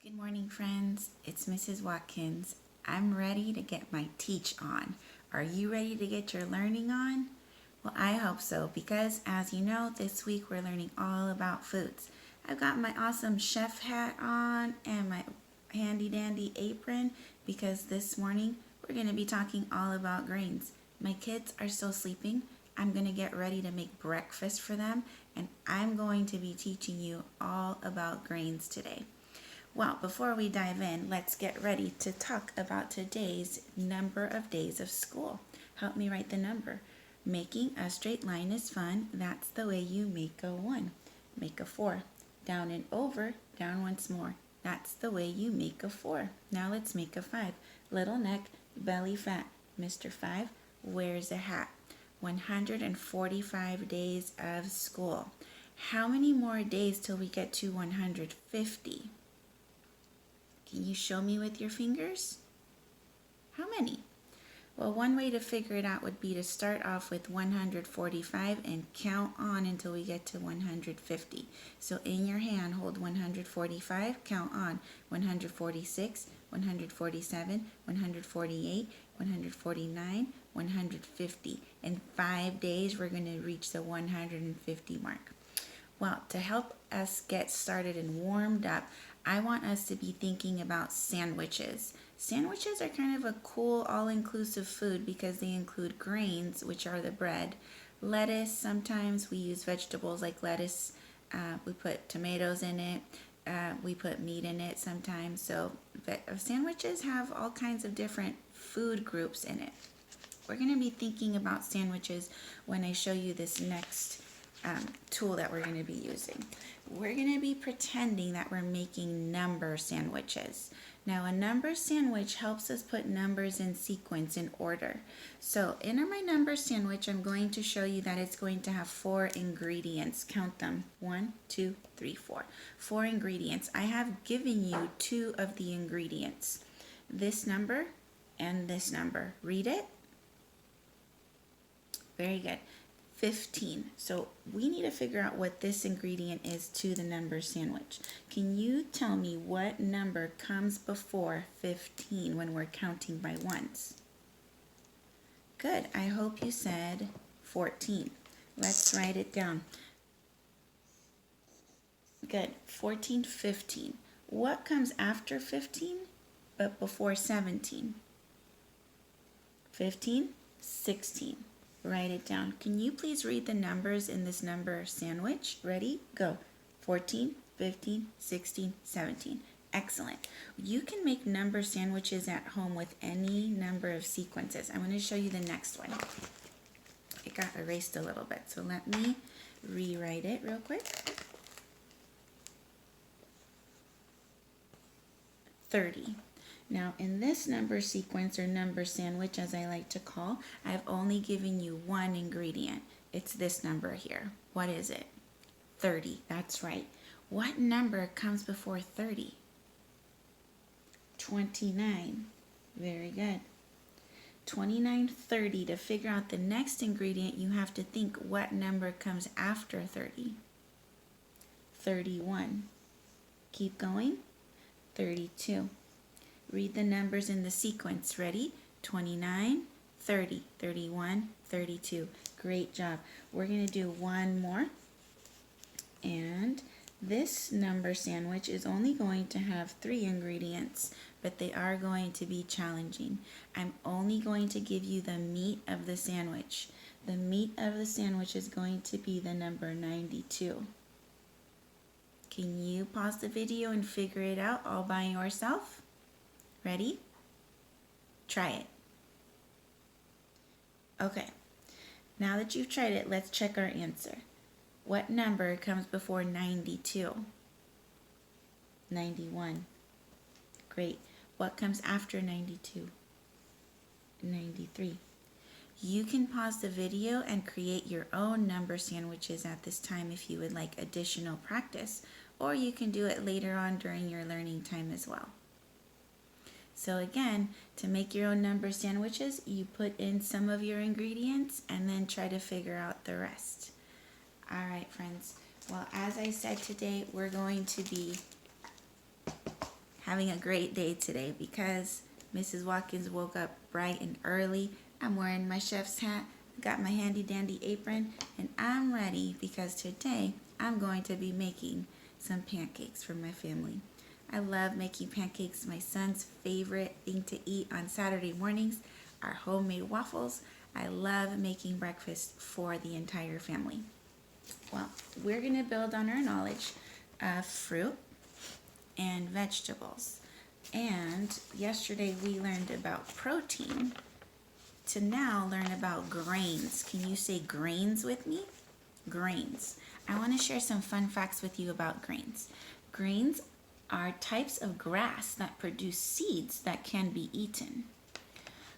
Good morning, friends. It's Mrs. Watkins. I'm ready to get my teach on. Are you ready to get your learning on? Well, I hope so, because as you know, this week we're learning all about foods. I've got my awesome chef hat on and my handy dandy apron because this morning we're going to be talking all about grains. My kids are still sleeping. I'm going to get ready to make breakfast for them, and I'm going to be teaching you all about grains today. Well, before we dive in, let's get ready to talk about today's number of days of school. Help me write the number. Making a straight line is fun. That's the way you make a 1. Make a 4. Down and over, down once more. That's the way you make a 4. Now let's make a 5. Little neck, belly fat. Mr. 5 wears a hat. 145 days of school. How many more days till we get to 150? Can you show me with your fingers? How many? Well, one way to figure it out would be to start off with 145 and count on until we get to 150. So in your hand, hold 145, count on 146, 147, 148, 149, 150. In 5 days, we're going to reach the 150 mark. Well, to help us get started and warmed up, I want us to be thinking about sandwiches. Sandwiches are kind of a cool, all-inclusive food because they include grains, which are the bread, lettuce. Sometimes we use vegetables like lettuce. We put tomatoes in it. We put meat in it sometimes. So sandwiches have all kinds of different food groups in it. We're going to be thinking about sandwiches when I show you this next tool that we're going to be using. We're going to be pretending that we're making number sandwiches. Now, a number sandwich helps us put numbers in sequence, in order. So in my number sandwich, I'm going to show you that it's going to have 4 ingredients. Count them. 1, 2, 3, 4. 4 ingredients. I have given you 2 of the ingredients. This number and this number. Read it. Very good. 15. So we need to figure out what this ingredient is to the number sandwich. Can you tell me what number comes before 15 when we're counting by ones? Good. I hope you said 14. Let's write it down. Good. 14, 15. What comes after 15 but before 17? 15, 16. Write it down. Can you please read the numbers in this number sandwich? Ready? Go. 14, 15, 16, 17. Excellent. You can make number sandwiches at home with any number of sequences. I'm going to show you the next one. It got erased a little bit, so let me rewrite it real quick. 30. Now, in this number sequence, or number sandwich as I like to call, I've only given you 1 ingredient. It's this number here. What is it? 30. That's right. What number comes before 30? 29. Very good. 29, 30. To figure out the next ingredient, you have to think what number comes after 30. 31. Keep going. 32. Read the numbers in the sequence. Ready? 29, 30, 31, 32. Great job. We're going to do one more. And this number sandwich is only going to have 3 ingredients, but they are going to be challenging. I'm only going to give you the meat of the sandwich. The meat of the sandwich is going to be the number 92. Can you pause the video and figure it out all by yourself? Ready? Try it. Okay. Now that you've tried it, let's check our answer. What number comes before 92? 91. Great. What comes after 92? 93. You can pause the video and create your own number sandwiches at this time if you would like additional practice, or you can do it later on during your learning time as well. So again, to make your own number sandwiches, you put in some of your ingredients and then try to figure out the rest. All right, friends. Well, as I said today, we're going to be having a great day today because Mrs. Watkins woke up bright and early. I'm wearing my chef's hat, got my handy dandy apron, and I'm ready because today I'm going to be making some pancakes for my family. I love making pancakes. My son's favorite thing to eat on Saturday mornings are homemade waffles. I love making breakfast for the entire family. Well, we're going to build on our knowledge of fruit and vegetables. And yesterday we learned about protein. To now learn about grains. Can you say grains with me? Grains. I want to share some fun facts with you about grains. Grains are types of grass that produce seeds that can be eaten.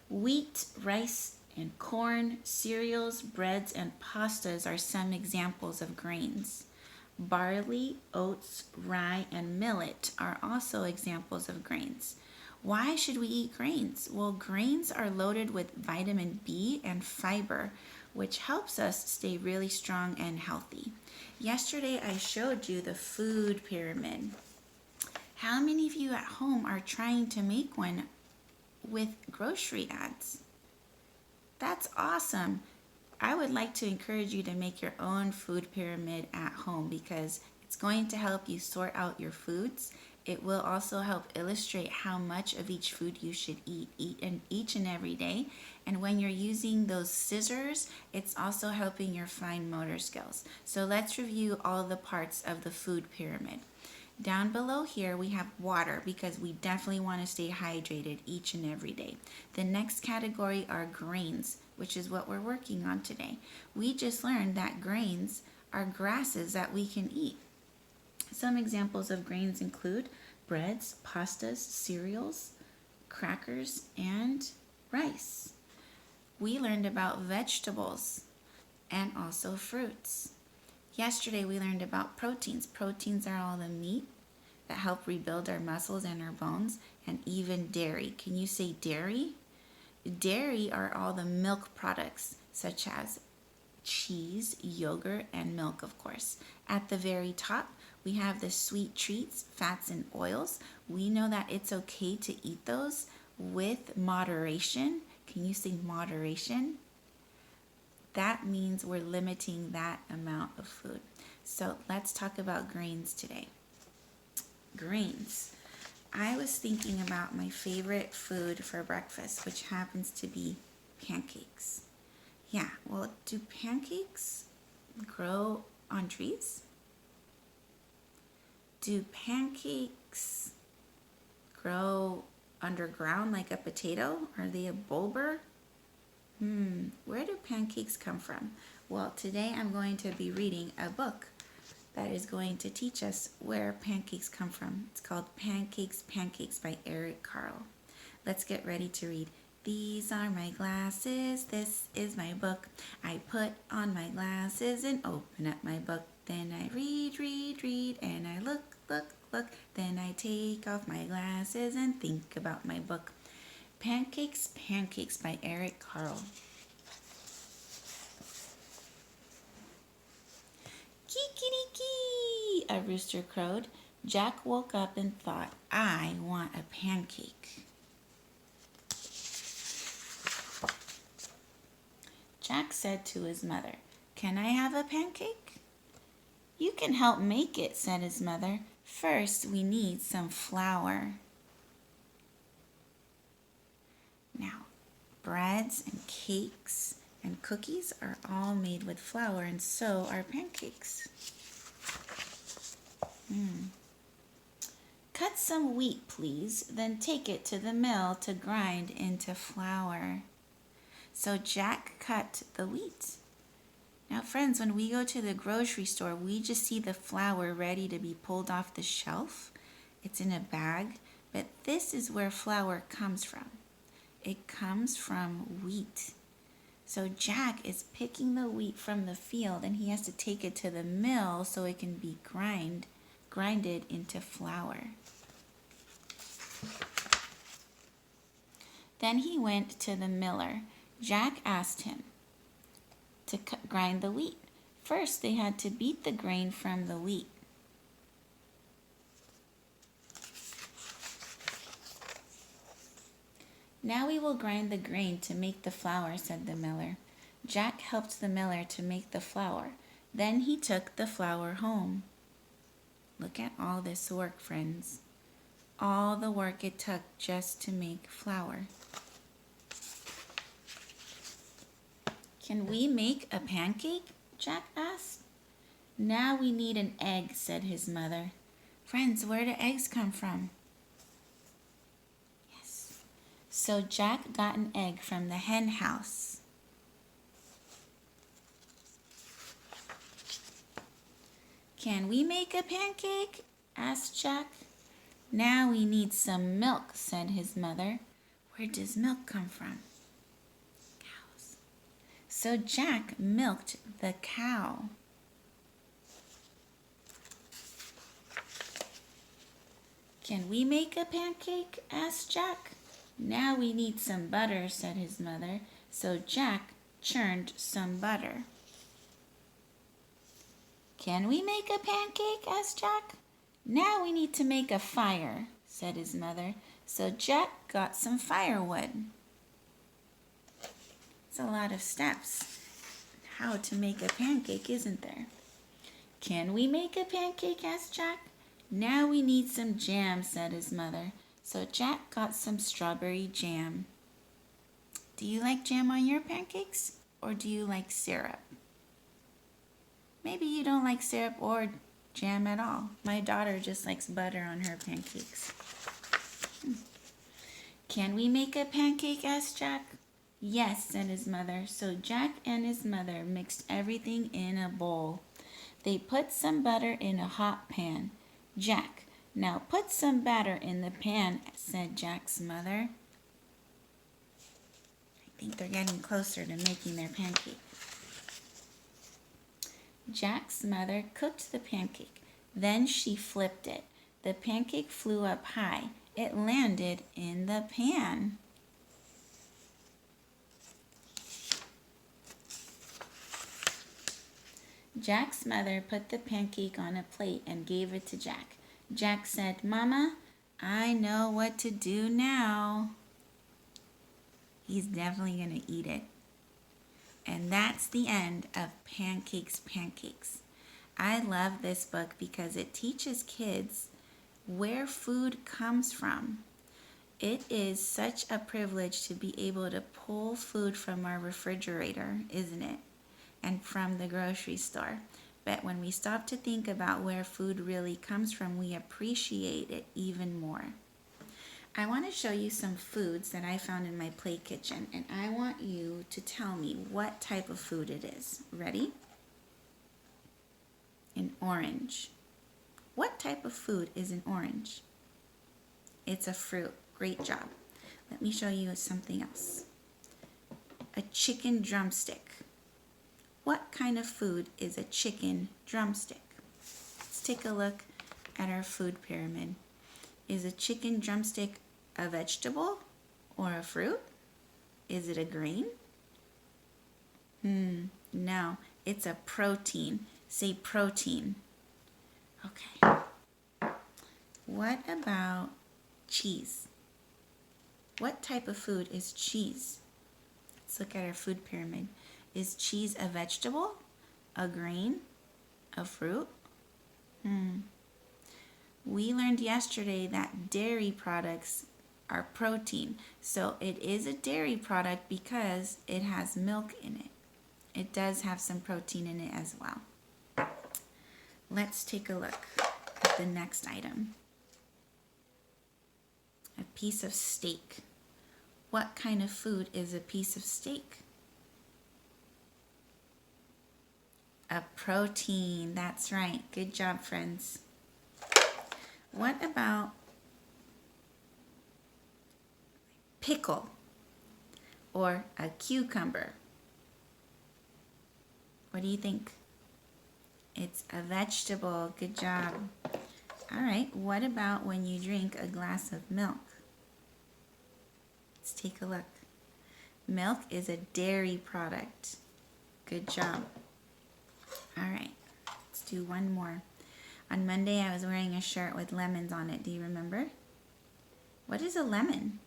Wheat, rice, and corn, cereals, breads, and pastas are some examples of grains. Barley, oats, rye, and millet are also examples of grains. Why should we eat grains? Well, grains are loaded with vitamin B and fiber, which helps us stay really strong and healthy. Yesterday, I showed you the food pyramid. How many of you at home are trying to make one with grocery ads? That's awesome. I would like to encourage you to make your own food pyramid at home because it's going to help you sort out your foods. It will also help illustrate how much of each food you should eat each and every day. And when you're using those scissors, it's also helping your fine motor skills. So let's review all the parts of the food pyramid. Down below here, we have water because we definitely want to stay hydrated each and every day. The next category are grains, which is what we're working on today. We just learned that grains are grasses that we can eat. Some examples of grains include breads, pastas, cereals, crackers, and rice. We learned about vegetables and also fruits. Yesterday we learned about proteins. Proteins are all the meat that help rebuild our muscles and our bones, and even dairy. Can you say dairy? Dairy are all the milk products such as cheese, yogurt, and milk, of course. At the very top, we have the sweet treats, fats, and oils. We know that it's okay to eat those with moderation. Can you say moderation? That means we're limiting that amount of food. So let's talk about grains today. Grains. I was thinking about my favorite food for breakfast, which happens to be pancakes. Yeah, well, do pancakes grow on trees? Do pancakes grow underground like a potato? Are they a bulber? Where do pancakes come from? Well, today I'm going to be reading a book that is going to teach us where pancakes come from. It's called Pancakes, Pancakes by Eric Carle. Let's get ready to read. These are my glasses, this is my book. I put on my glasses and open up my book. Then I read, read, read, and I look, look, look. Then I take off my glasses and think about my book. Pancakes, Pancakes by Eric Carle. Kee-kitty-kee, a rooster crowed. Jack woke up and thought, I want a pancake. Jack said to his mother, Can I have a pancake? You can help make it, said his mother. First, we need some flour. Now, breads and cakes and cookies are all made with flour, and so are pancakes. Cut some wheat, please, then take it to the mill to grind into flour. So Jack cut the wheat. Now, friends, when we go to the grocery store, we just see the flour ready to be pulled off the shelf. It's in a bag, but this is where flour comes from. It comes from wheat. So Jack is picking the wheat from the field, and he has to take it to the mill so it can be grinded into flour. Then he went to the miller. Jack asked him to grind the wheat. First, they had to beat the grain from the wheat. Now we will grind the grain to make the flour, said the miller. Jack helped the miller to make the flour. Then he took the flour home. Look at all this work, friends. All the work it took just to make flour. Can we make a pancake? Jack asked. Now we need an egg, said his mother. Friends, where do eggs come from? Yes. So Jack got an egg from the hen house. Can we make a pancake? Asked Jack. Now we need some milk, said his mother. Where does milk come from? Cows. So Jack milked the cow. Can we make a pancake? Asked Jack. Now we need some butter, said his mother. So Jack churned some butter. Can we make a pancake? Asked Jack. Now we need to make a fire, said his mother. So Jack got some firewood. It's a lot of steps. How to make a pancake, isn't there? Can we make a pancake? Asked Jack. Now we need some jam, said his mother. So Jack got some strawberry jam. Do you like jam on your pancakes, or do you like syrup? Maybe you don't like syrup or jam at all. My daughter just likes butter on her pancakes. Can we make a pancake? Asked Jack. Yes, said his mother. So Jack and his mother mixed everything in a bowl. They put some butter in a hot pan. Jack, now put some batter in the pan, said Jack's mother. I think they're getting closer to making their pancake. Jack's mother cooked the pancake. Then she flipped it. The pancake flew up high. It landed in the pan. Jack's mother put the pancake on a plate and gave it to Jack. Jack said, Mama, I know what to do now. He's definitely going to eat it. And that's the end of Pancakes. I love this book because it teaches kids where food comes from. It is such a privilege to be able to pull food from our refrigerator, isn't it? And from the grocery store. But when we stop to think about where food really comes from, we appreciate it even more. I want to show you some foods that I found in my play kitchen, and I want you to tell me what type of food it is. Ready? An orange. What type of food is an orange? It's a fruit. Great job. Let me show you something else. A chicken drumstick. What kind of food is a chicken drumstick? Let's take a look at our food pyramid. Is a chicken drumstick a vegetable or a fruit? Is it a grain? No, it's a protein. Say protein. Okay. What about cheese? What type of food is cheese? Let's look at our food pyramid. Is cheese a vegetable, a grain, a fruit? We learned yesterday that dairy products are protein. So it is a dairy product because it has milk in it. It does have some protein in it as well. Let's take a look at the next item. A piece of steak. What kind of food is a piece of steak? A protein. That's right. Good job, friends. What about pickle or a cucumber? What do you think? It's a vegetable. Good job. All right. What about when you drink a glass of milk? Let's take a look. Milk is a dairy product. Good job. All right. Let's do one more. On Monday, I was wearing a shirt with lemons on it. Do you remember? What is a lemon?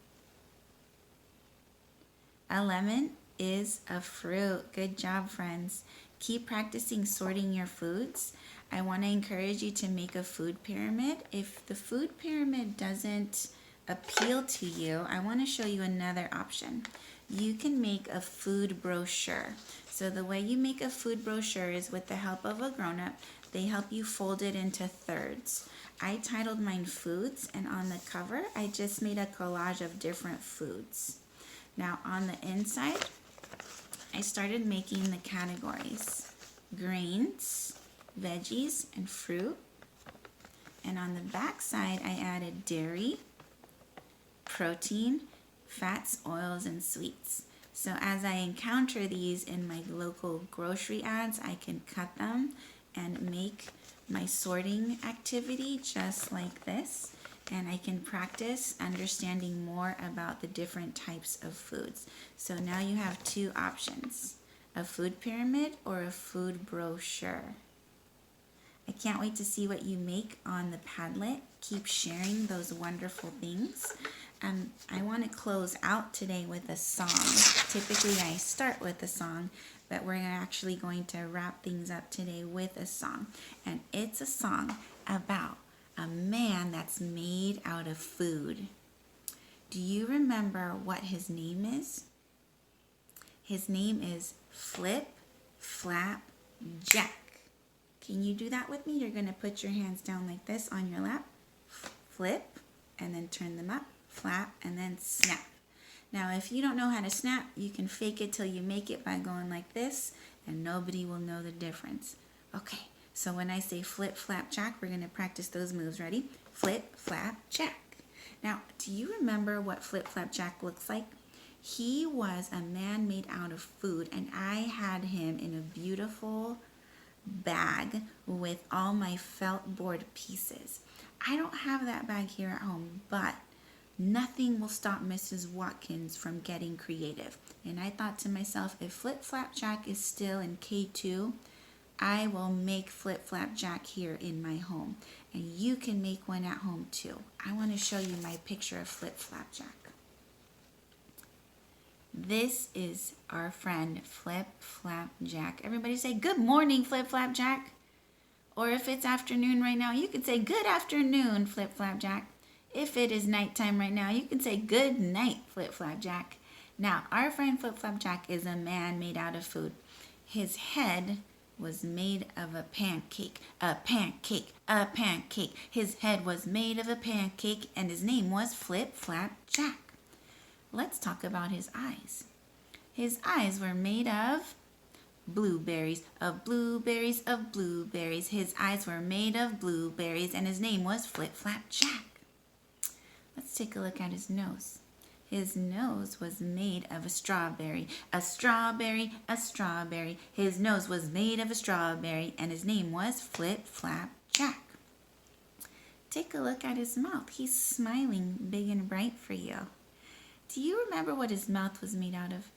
A lemon is a fruit. Good job, friends. Keep practicing sorting your foods. I want to encourage you to make a food pyramid. If the food pyramid doesn't appeal to you, I want to show you another option. You can make a food brochure. So the way you make a food brochure is with the help of a grown-up. They help you fold it into thirds. I titled mine Foods, and on the cover, I just made a collage of different foods. Now on the inside, I started making the categories: grains, veggies, and fruit. And on the back side, I added dairy, protein, fats, oils, and sweets. So as I encounter these in my local grocery ads, I can cut them and make my sorting activity just like this. And I can practice understanding more about the different types of foods. So now you have two options: a food pyramid or a food brochure. I can't wait to see what you make on the Padlet. Keep sharing those wonderful things. I want to close out today with a song. Typically I start with a song, but we're actually going to wrap things up today with a song. And it's a song about a man that's made out of food. Do you remember what his name is? His name is Flip Flap Jack. Can you do that with me? You're going to put your hands down like this on your lap. Flip, and then turn them up. Flap, and then snap. Now, if you don't know how to snap, you can fake it till you make it by going like this, and nobody will know the difference. Okay, so when I say flip, flap, jack, we're going to practice those moves. Ready? Flip, flap, jack. Now, do you remember what Flip, Flap, Jack looks like? He was a man made out of food, and I had him in a beautiful bag with all my felt board pieces. I don't have that bag here at home, but nothing will stop Mrs. Watkins from getting creative. And I thought to myself, if Flip Flap Jack is still in K2, I will make Flip Flap Jack here in my home. And you can make one at home too. I want to show you my picture of Flip Flap Jack. This is our friend Flip Flap Jack. Everybody say good morning, Flip Flap Jack. Or if it's afternoon right now, you can say good afternoon, Flip Flap Jack. If it is nighttime right now, you can say good night, Flip Flap Jack. Now, our friend Flip Flap Jack is a man made out of food. His head was made of a pancake, a pancake, a pancake. His head was made of a pancake, and his name was Flip Flap Jack. Let's talk about his eyes. His eyes were made of blueberries, of blueberries, of blueberries. His eyes were made of blueberries, and his name was Flip Flap Jack. Let's take a look at his nose. His nose was made of a strawberry, a strawberry, a strawberry. His nose was made of a strawberry, and his name was Flip Flap Jack. Take a look at his mouth. He's smiling big and bright for you. Do you remember what his mouth was made out of?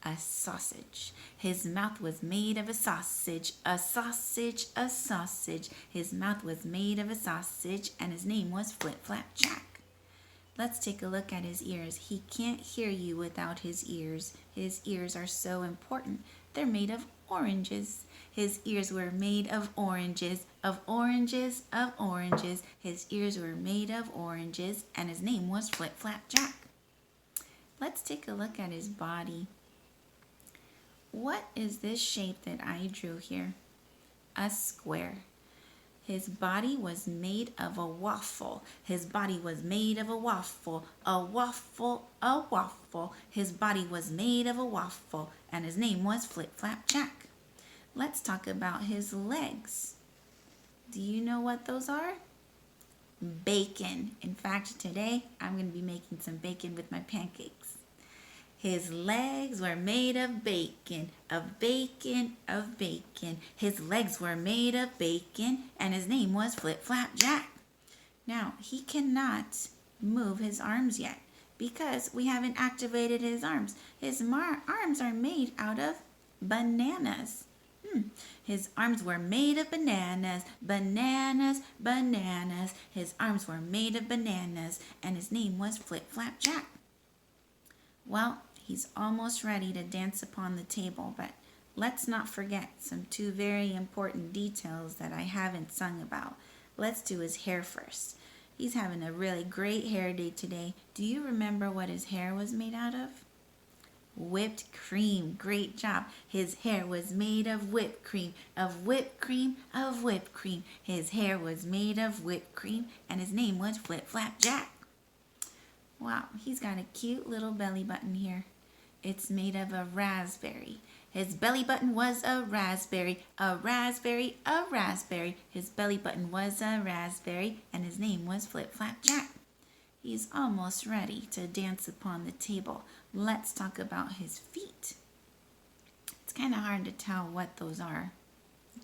A sausage. His mouth was made of a sausage, a sausage, a sausage. His mouth was made of a sausage, and his name was Flip Flap Jack. Let's take a look at his ears. He can't hear you without his ears. His ears are so important. They're made of oranges. His ears were made of oranges, of oranges, of oranges. His ears were made of oranges, and his name was Flip Flap Jack. Let's take a look at his body. What is this shape that I drew here? A square. His body was made of a waffle. His body was made of a waffle, a waffle, a waffle. His body was made of a waffle, and his name was Flip Flap Jack. Let's talk about his legs. Do you know what those are? Bacon. In fact, today I'm going to be making some bacon with my pancakes. His legs were made of bacon, of bacon, of bacon. His legs were made of bacon, and his name was Flip Flap Jack. Now, he cannot move his arms yet because we haven't activated his arms. His arms are made out of bananas. His arms were made of bananas, bananas, bananas. His arms were made of bananas, and his name was Flip Flap Jack. Well, He's almost ready to dance upon the table, but let's not forget some two very important details that I haven't sung about. Let's do his hair first. He's having a really great hair day today. Do you remember what his hair was made out of? Whipped cream. Great job. His hair was made of whipped cream, of whipped cream, of whipped cream. His hair was made of whipped cream, and his name was Flip Flap Jack. Wow, he's got a cute little belly button here. It's made of a raspberry. His belly button was a raspberry, a raspberry, a raspberry. His belly button was a raspberry, and his name was Flip Flap Jack. He's almost ready to dance upon the table. Let's talk about his feet. It's kind of hard to tell what those are.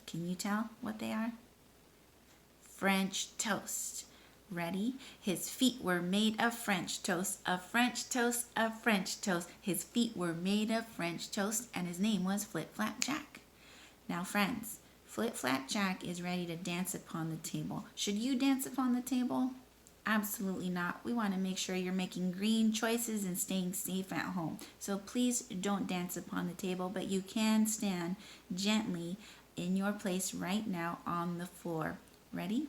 Can you tell what they are? French toast. Ready? His feet were made of French toast, a French toast, a French toast. His feet were made of French toast, and his name was Flip Flap Jack. Now, friends, Flip Flap Jack is ready to dance upon the table. Should you dance upon the table? Absolutely not. We want to make sure you're making green choices and staying safe at home. So please don't dance upon the table, but you can stand gently in your place right now on the floor. Ready?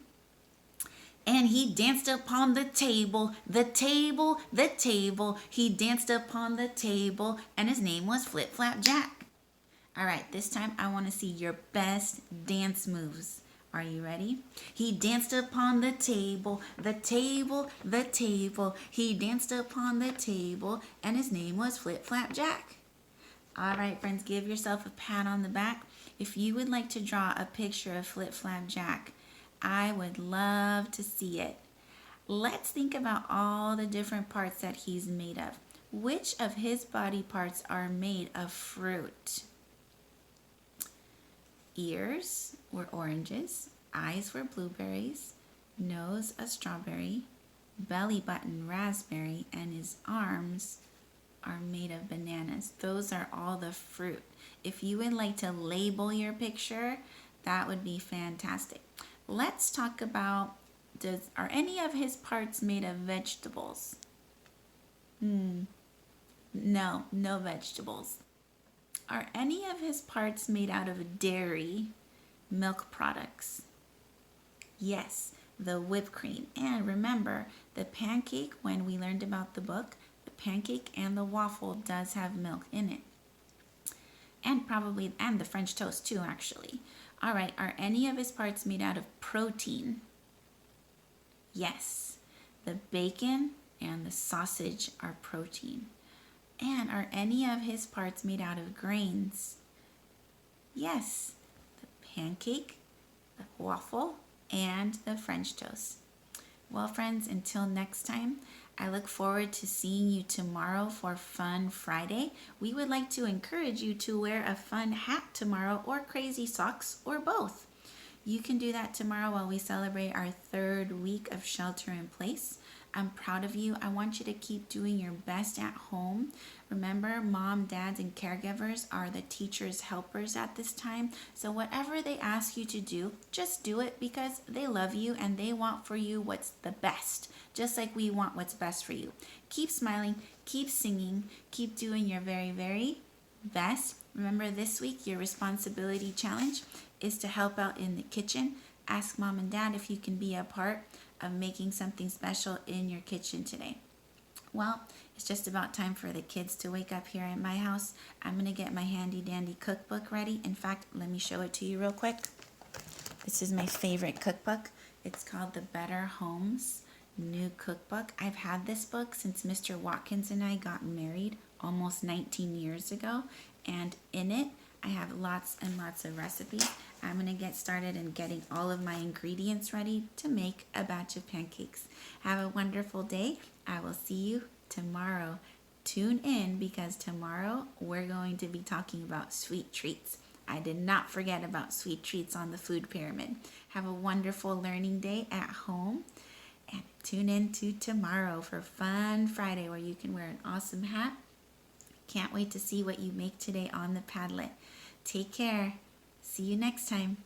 And he danced upon the table, the table, the table. He danced upon the table, and his name was Flip Flap Jack. All right, this time I want to see your best dance moves. Are you ready? He danced upon the table, the table, the table. He danced upon the table, and his name was Flip Flap Jack. All right, friends, give yourself a pat on the back. If you would like to draw a picture of Flip Flap Jack, I would love to see it. Let's think about all the different parts that he's made of. Which of his body parts are made of fruit? Ears were oranges, eyes were blueberries, nose a strawberry, belly button raspberry, and his arms are made of bananas. Those are all the fruit. If you would like to label your picture, that would be fantastic. Let's talk about, are any of his parts made of vegetables? No vegetables. Are any of his parts made out of dairy, milk products? Yes, the whipped cream. And remember, the pancake, when we learned about the book, the pancake and the waffle does have milk in it. And the French toast too, actually. All right, are any of his parts made out of protein? Yes, the bacon and the sausage are protein. And are any of his parts made out of grains? Yes, the pancake, the waffle, and the French toast. Well, friends, until next time, I look forward to seeing you tomorrow for Fun Friday. We would like to encourage you to wear a fun hat tomorrow, or crazy socks, or both. You can do that tomorrow while we celebrate our 3rd week of shelter in place. I'm proud of you. I want you to keep doing your best at home. Remember, mom, dads, and caregivers are the teachers' helpers at this time. So whatever they ask you to do, just do it, because they love you and they want for you what's the best, just like we want what's best for you. Keep smiling, keep singing, keep doing your very, very best. Remember, this week, your responsibility challenge is to help out in the kitchen. Ask mom and dad if you can be a part of making something special in your kitchen today. Well, it's just about time for the kids to wake up here in my house. I'm going to get my handy dandy cookbook ready. In fact, let me show it to you real quick. This is my favorite cookbook. It's called The Better Homes New Cookbook. I've had this book since Mr. Watkins and I got married almost 19 years ago. And in it, I have lots and lots of recipes. I'm going to get started in getting all of my ingredients ready to make a batch of pancakes. Have a wonderful day. I will see you tomorrow. Tune in, because tomorrow we're going to be talking about sweet treats. I did not forget about sweet treats on the food pyramid. Have a wonderful learning day at home. And tune in to tomorrow for Fun Friday, where you can wear an awesome hat. Can't wait to see what you make today on the Padlet. Take care. See you next time.